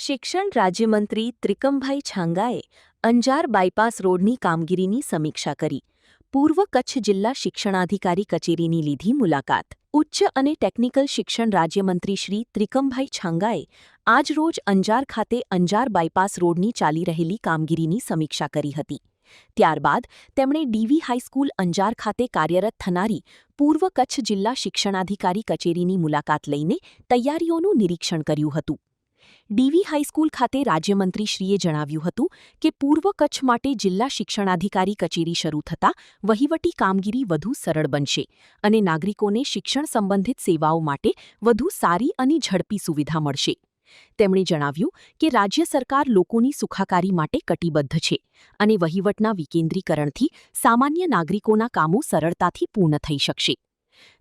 શિક્ષણ રાજ્યમંત્રી ત્રિકમભાઈ છાંગાએ અંજાર બાયપાસ રોડની કામગીરીની સમીક્ષા કરી. પૂર્વ કચ્છ જિલ્લા શિક્ષણાધિકારી કચેરીની લીધી મુલાકાત. ઉચ્ચ અને ટેકનિકલ શિક્ષણ રાજ્યમંત્રી શ્રી ત્રિકમભાઈ છાંગાએ આજરોજ અંજાર ખાતે અંજાર બાયપાસ રોડની ચાલી રહેલી કામગીરીની સમીક્ષા કરી હતી. ત્યારબાદ તેમણે ડીવી હાઈસ્કૂલ અંજાર ખાતે કાર્યરત થનારી પૂર્વ કચ્છ જિલ્લા શિક્ષણાધિકારી કચેરીની મુલાકાત લઈને તૈયારીઓનું નિરીક્ષણ કર્યું હતું. ડીવી હાઈસ્કૂલ ખાતે રાજ્યમંત્રીશ્રીએ જણાવ્યું હતું કે પૂર્વ કચ્છ માટે જિલ્લા શિક્ષણાધિકારી કચેરી શરૂ થતાં વહીવટી કામગીરી વધુ સરળ બનશે અને નાગરિકોને શિક્ષણ સંબંધિત સેવાઓ માટે વધુ સારી અને ઝડપી સુવિધા મળશે. તેમણે જણાવ્યું કે રાજ્ય સરકાર લોકોની સુખાકારી માટે કટિબદ્ધ છે અને વહીવટના વિકેન્દ્રીકરણથી સામાન્ય નાગરિકોના કામો સરળતાથી પૂર્ણ થઈ શકશે.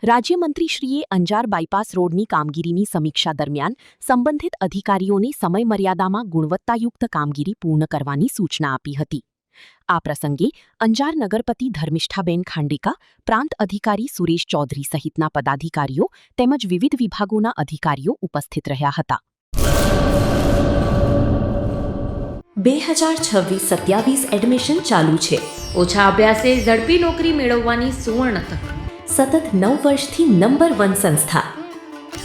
રાજ્યમંત્રીશ્રીએ અંજાર બાયપાસ રોડની કામગીરીની સમીક્ષા દરમિયાન સંબંધિત અધિકારીઓને સમયમર્યાદામાં ગુણવત્તાયુક્ત કામગીરી પૂર્ણ કરવાની સૂચના આપી હતી. આ પ્રસંગે અંજાર નગરપતિ ધર્મિષ્ઠાબેન ખાંડેકા, પ્રાંત અધિકારી સુરેશ ચૌધરી સહિતના પદાધિકારીઓ તેમજ વિવિધ વિભાગોના અધિકારીઓ ઉપસ્થિત રહ્યા હતા. 2026-27 એડમિશન ચાલુ છે. ઓછા અભ્યાસે ઝડપી નોકરી મેળવવાની સુવર્ણ તક. સતત 9 વર્ષથી નંબર 1 સંસ્થા.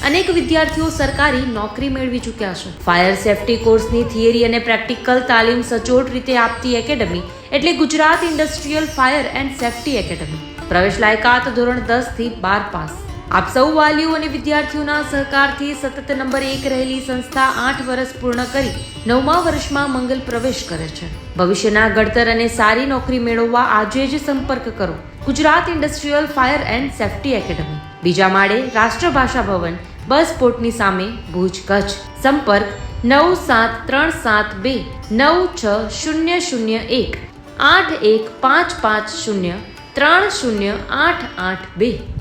અનેક વિદ્યાર્થીઓ સરકારી નોકરી મેળવી ચૂક્યા છે. ફાયર સેફટી કોર્સની થિયરી અને પ્રેક્ટિકલ તાલીમ સચોટ રીતે આપતી એકેડમી એટલે Gujarat industrial fire and safety academy. પ્રવેશ લાયકાત ધોરણ 10 થી 12 પાસ. આપ સૌ વાલીઓ અને વિદ્યાર્થીઓના સહકારથી સતત નંબર 1 રહેલી સંસ્થા 8 વર્ષ પૂર્ણ કરી 9મા વર્ષમાં મંગલ પ્રવેશ કરે છે. ભવિષ્યના ઘડતર અને સારી નોકરી મેળવવા આજે જ સંપર્ક કરો. Gujarat industrial fire and safety academy, બીજા માળે રાષ્ટ્રભાષા ભવન, બસ પોર્ટની સામે, ભુજ, કચ્છ. સંપર્ક 97372 96001 8155030882.